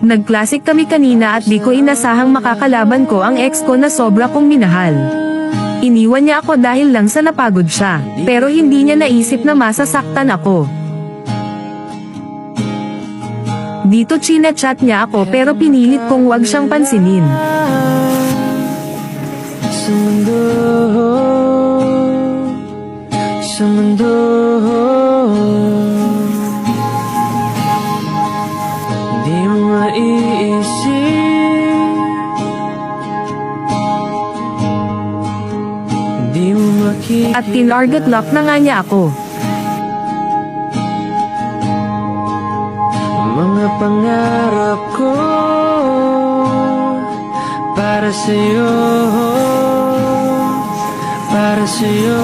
Nag-classic kami kanina at di ko inasahang makakalaban ko ang ex ko na sobra kong minahal. Iniwan niya ako dahil lang sa napagod siya, pero hindi niya naisip na masasaktan ako. Dito chinachat niya ako pero pinilit kong wag siyang pansinin. Sa mundo, di mo maiisip, di mo makita. At tinarget lock na nga niya ako. Mga pangarap ko para sa'yo, para sa'yo.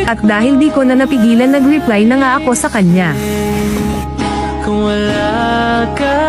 At dahil di ko na napigilan nag-reply na nga ako sa kanya. Kung wala ka,